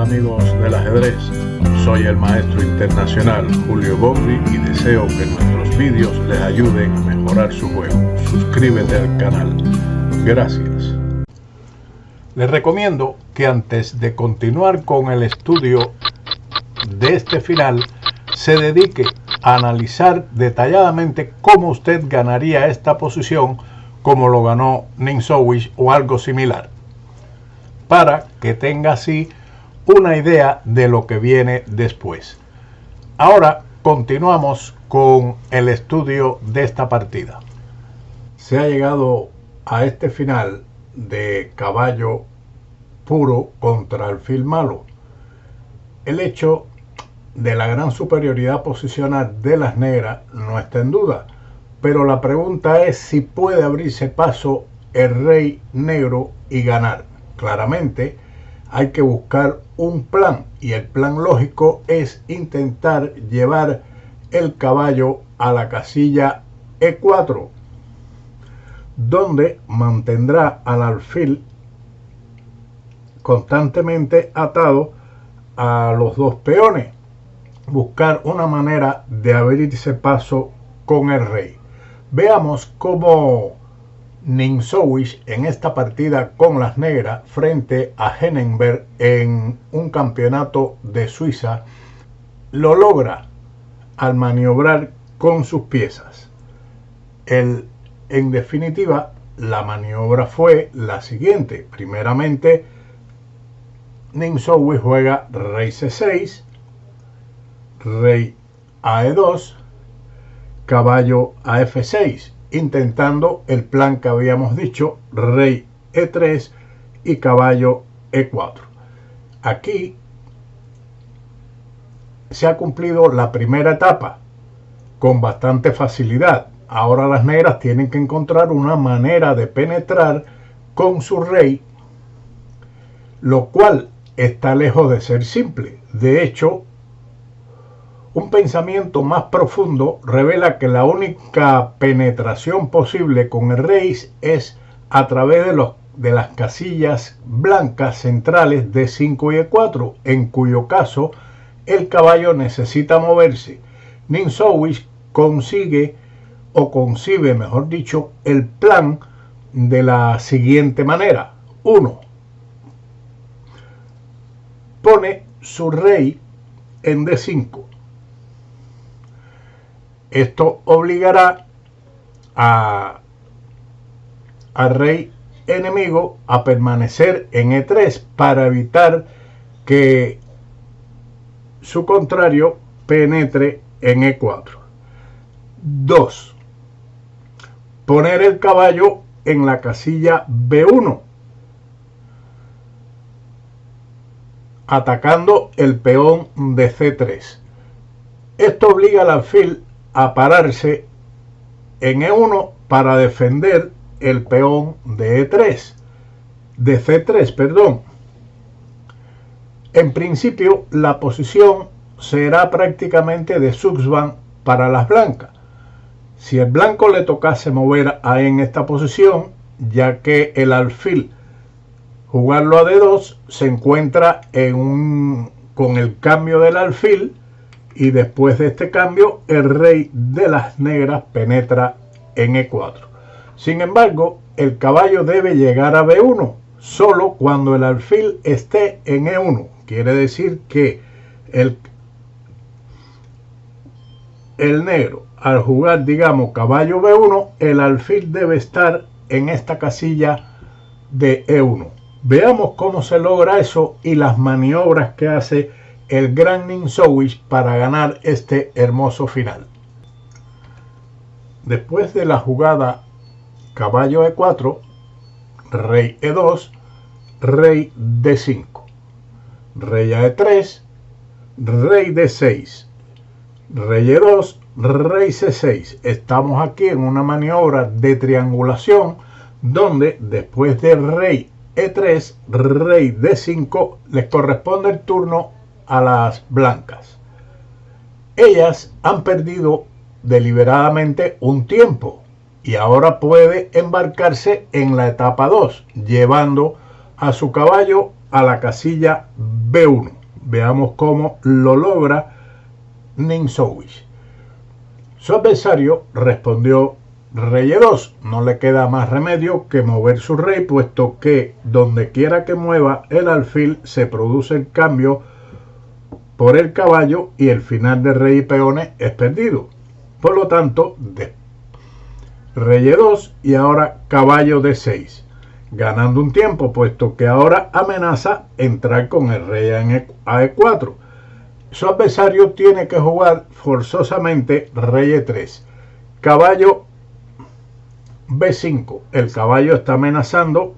amigos del ajedrez, soy el maestro internacional Julio Bombri y deseo que nuestros vídeos les ayuden a mejorar su juego. Suscríbete al canal. Gracias. Les recomiendo que antes de continuar con el estudio de este final, se dedique a analizar detalladamente cómo usted ganaría esta posición como lo ganó Ninsowish o algo similar, para que tenga así una idea de lo que viene después. Ahora continuamos con el estudio de esta partida. Se ha llegado a este final de caballo puro contra alfil malo. El hecho de la gran superioridad posicional de las negras no está en duda, pero la pregunta es si puede abrirse paso el rey negro y ganar. Claramente hay que buscar un plan, y el plan lógico es intentar llevar el caballo a la casilla E4, donde mantendrá al alfil constantemente atado a los dos peones. Buscar una manera de abrirse paso con el rey. Veamos cómo Ninsowish en esta partida con las negras frente a Henenberg en un campeonato de Suiza lo logra al maniobrar con sus piezas. En definitiva, la maniobra fue la siguiente. Primeramente, Ninsowish juega rey C6, rey a E2, caballo a F6, intentando el plan que habíamos dicho, rey E3 y caballo E4. Aquí se ha cumplido la primera etapa con bastante facilidad. Ahora las negras tienen que encontrar una manera de penetrar con su rey, lo cual está lejos de ser simple. De hecho, un pensamiento más profundo revela que la única penetración posible con el rey es a través de las casillas blancas centrales de 5 y E4, en cuyo caso el caballo necesita moverse. Ninsowish concibe, mejor dicho, el plan de la siguiente manera. 1. Pone su rey en D5. Esto obligará al rey enemigo a permanecer en E3 para evitar que su contrario penetre en E4. 2. Poner el caballo en la casilla B1, atacando el peón de C3. Esto obliga al alfil a pararse en E1 para defender el peón de C3, perdón. En principio, la posición será prácticamente de Zugzwang para las blancas. Si el blanco le tocase mover en esta posición, ya que el alfil jugarlo a D2 se encuentra con el cambio del alfil, y después de este cambio el rey de las negras penetra en E4. Sin embargo, el caballo debe llegar a B1 solo cuando el alfil esté en E1. Quiere decir que el negro, al jugar, digamos, caballo B1, el alfil debe estar en esta casilla de E1. Veamos cómo se logra eso y las maniobras que hace el gran Ninsowish para ganar este hermoso final. Después de la jugada caballo E4, rey E2, rey D5, rey a E3, rey D6, rey E2, rey C6. Estamos aquí en una maniobra de triangulación donde después de rey E3, rey D5, les corresponde el turno a las blancas. Ellas han perdido deliberadamente un tiempo y ahora puede embarcarse en la etapa 2, llevando a su caballo a la casilla B1. Veamos cómo lo logra Ninsowish. Su adversario respondió rey E2. No le queda más remedio que mover su rey, puesto que donde quiera que mueva el alfil se produce el cambio por el caballo y el final de rey y peones es perdido. Por lo tanto, rey E2 y ahora caballo D6, ganando un tiempo, puesto que ahora amenaza entrar con el rey a E4. Su adversario tiene que jugar forzosamente rey E3, caballo B5. El caballo está amenazando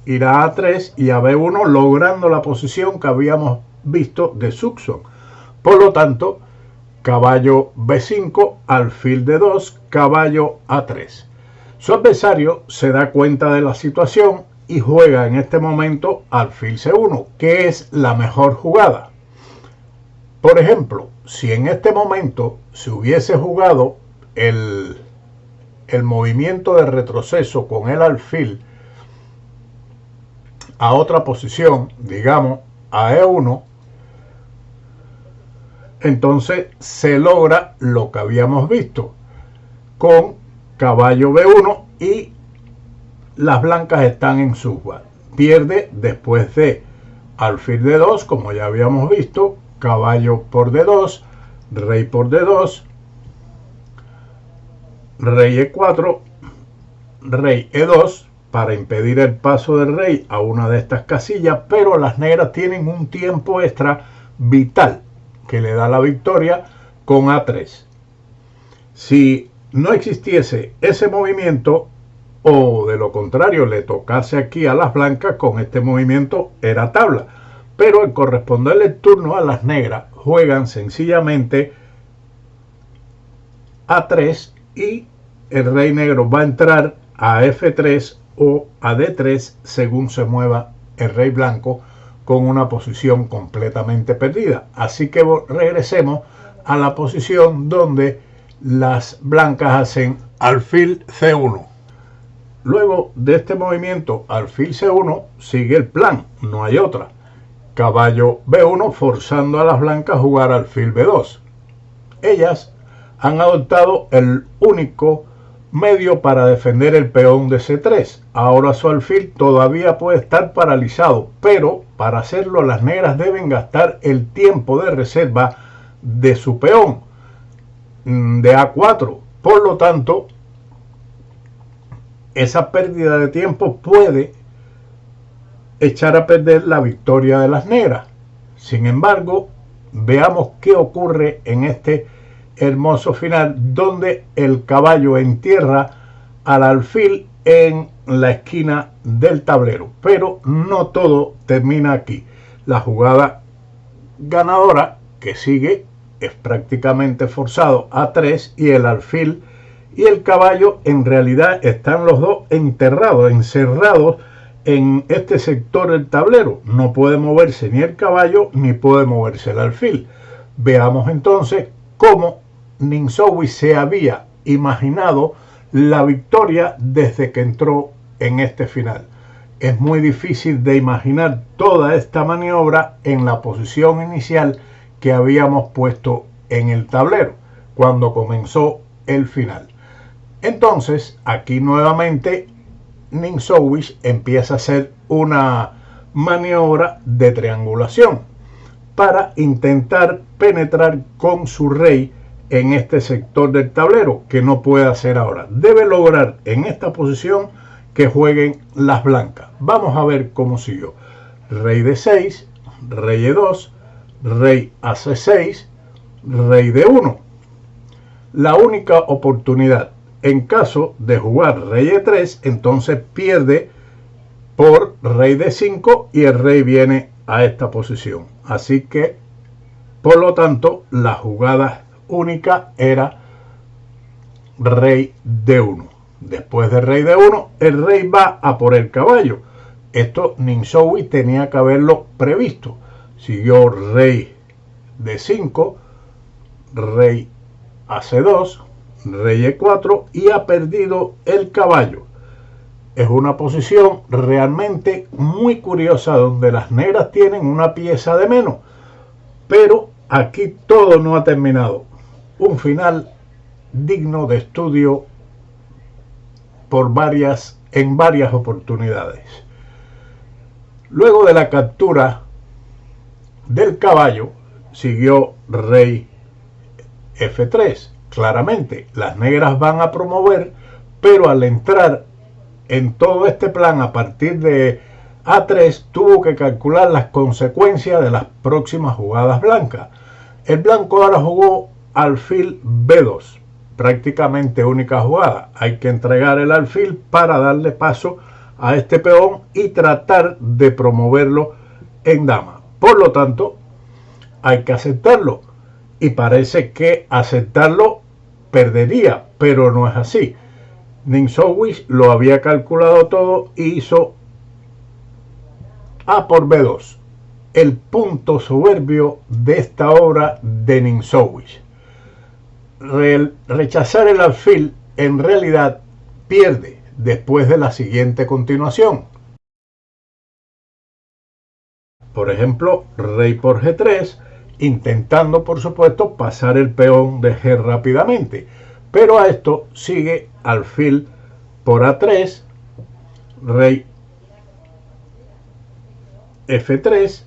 ir a A3 y a B1, logrando la posición que habíamos visto de Suxon. Por lo tanto, caballo B5, alfil D2, caballo A3. Su adversario se da cuenta de la situación y juega en este momento alfil C1, que es la mejor jugada. Por ejemplo, si en este momento se hubiese jugado el movimiento de retroceso con el alfil a otra posición, digamos a E1, entonces se logra lo que habíamos visto con caballo B1 y las blancas están en suba. Pierde después de alfil D2, como ya habíamos visto, caballo por D2, rey por D2, rey E4, rey E2 para impedir el paso del rey a una de estas casillas, pero las negras tienen un tiempo extra vital que le da la victoria con A3. Si no existiese ese movimiento, o de lo contrario le tocase aquí a las blancas, con este movimiento era tabla. Pero al corresponderle el turno a las negras, juegan sencillamente A3 y el rey negro va a entrar a F3 o a D3 según se mueva el rey blanco, con una posición completamente perdida. Así que regresemos a la posición donde las blancas hacen alfil C1. Luego de este movimiento alfil C1 sigue el plan, no hay otra. Caballo B1 forzando a las blancas a jugar alfil B2. Ellas han adoptado el único medio para defender el peón de C3. Ahora su alfil todavía puede estar paralizado, pero para hacerlo las negras deben gastar el tiempo de reserva de su peón de A4. Por lo tanto, esa pérdida de tiempo puede echar a perder la victoria de las negras. Sin embargo, veamos qué ocurre en este hermoso final, donde el caballo entierra al alfil en la esquina del tablero. Pero no todo termina aquí. La jugada ganadora que sigue es prácticamente forzado A3 y el alfil y el caballo en realidad están los dos enterrados, encerrados en este sector del tablero. No puede moverse ni el caballo ni puede moverse el alfil. Veamos entonces cómo Ninsowish se había imaginado la victoria desde que entró en este final. Es muy difícil de imaginar toda esta maniobra en la posición inicial que habíamos puesto en el tablero cuando comenzó el final. Entonces, aquí nuevamente Ninsowish empieza a hacer una maniobra de triangulación para intentar penetrar con su rey en este sector del tablero, que no puede hacer ahora. Debe lograr en esta posición que jueguen las blancas. Vamos a ver cómo siguió. Rey D6, rey E2, rey a C6, rey D1. La única oportunidad en caso de jugar rey E3, entonces pierde por rey D5 y el rey viene a esta posición. Así que, por lo tanto, la jugada única era rey D1. Después de rey D1, el rey va a por el caballo. Esto Ninsowish tenía que haberlo previsto. Siguió rey D5, rey a C2, rey E4 y ha perdido el caballo. Es una posición realmente muy curiosa donde las negras tienen una pieza de menos, Pero aquí todo no ha terminado. Un final digno de estudio en varias oportunidades. Luego de la captura del caballo, siguió rey F3. Claramente, las negras van a promover, pero al entrar en todo este plan a partir de A3, tuvo que calcular las consecuencias de las próximas jugadas blancas. El blanco ahora jugó alfil B2, prácticamente única jugada. Hay que entregar el alfil para darle paso a este peón y tratar de promoverlo en dama. Por lo tanto, hay que aceptarlo. Y parece que aceptarlo perdería, pero no es así. Ninsowish lo había calculado todo y hizo A por B2, el punto soberbio de esta obra de Ninsowish. Rechazar el alfil en realidad pierde después de la siguiente continuación. Por ejemplo, rey por G3, intentando por supuesto pasar el peón de G rápidamente, pero a esto sigue alfil por A3, rey F3,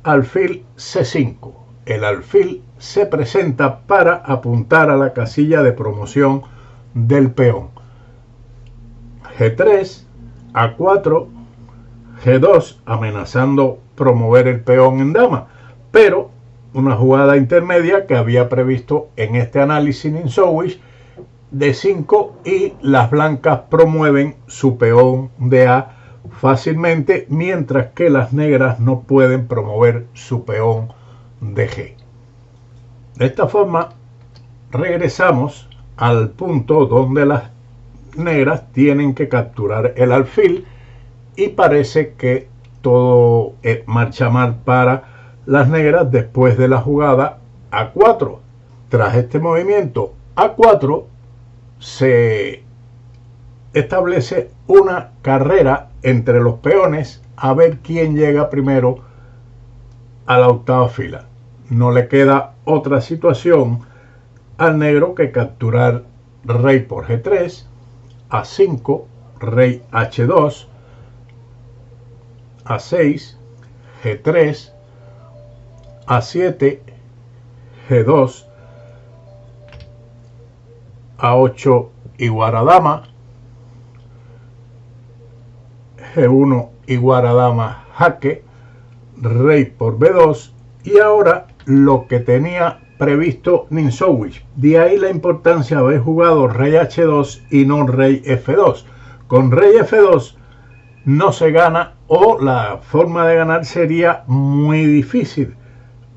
alfil C5. El alfil se presenta para apuntar a la casilla de promoción del peón. G3, A4, G2, amenazando promover el peón en dama, pero una jugada intermedia que había previsto en este análisis Ninsowish de 5 y las blancas promueven su peón de A fácilmente, mientras que las negras no pueden promover su peón de G. De esta forma regresamos al punto donde las negras tienen que capturar el alfil y parece que todo marcha mal para las negras después de la jugada A4. Tras este movimiento A4 se establece una carrera entre los peones a ver quién llega primero a la octava fila. No le queda otra situación al negro que capturar rey por G3, A5, rey H2, A6, G3, A7, G2, A8 igual a dama, G1 igual a dama jaque, rey por B2 y ahora lo que tenía previsto Ninsowish. De ahí la importancia de haber jugado rey H2 y no rey F2. Con rey F2 no se gana, o la forma de ganar sería muy difícil,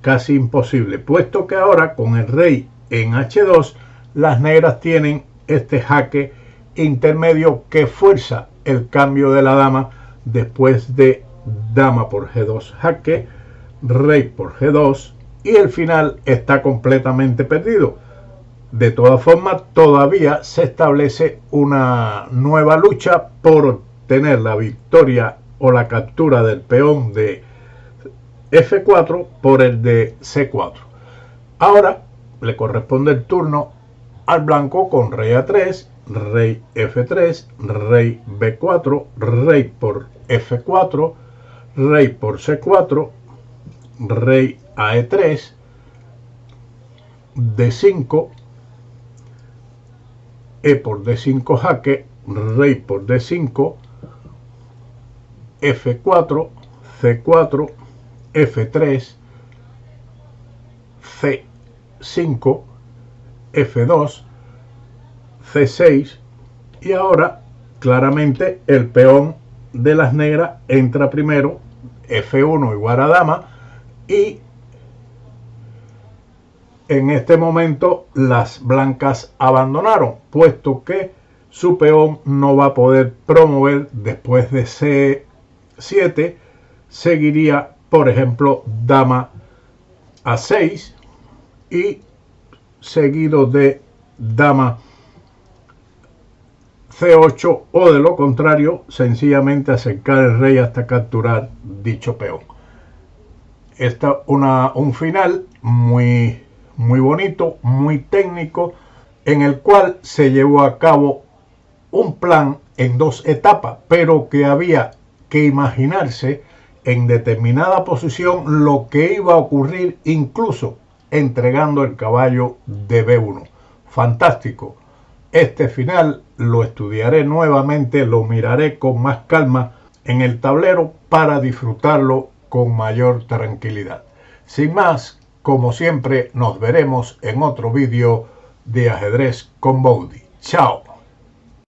casi imposible, puesto que ahora con el rey en H2 las negras tienen este jaque intermedio que fuerza el cambio de la dama después de dama por G2 jaque, rey por G2 y el final está completamente perdido. De todas formas, todavía se establece una nueva lucha por obtener la victoria o la captura del peón de F4 por el de C4. Ahora le corresponde el turno al blanco con rey A3, rey F3, rey B4, rey por F4, rey por C4, rey a E3, D5, E por D5 jaque, rey por D5, F4, C4, F3, C5, F2, C6 y ahora claramente el peón de las negras entra primero, F1 igual a dama y en este momento las blancas abandonaron, puesto que su peón no va a poder promover después de C7, seguiría por ejemplo dama A6 y seguido de dama C8 o de lo contrario sencillamente acercar el rey hasta capturar dicho peón. Un final muy bonito, muy técnico, en el cual se llevó a cabo un plan en 2 etapas, pero que había que imaginarse en determinada posición lo que iba a ocurrir, incluso entregando el caballo de B1. Fantástico. Este final lo estudiaré nuevamente, lo miraré con más calma en el tablero para disfrutarlo con mayor tranquilidad. Sin más, como siempre, nos veremos en otro vídeo de ajedrez con Bowdy. Chao.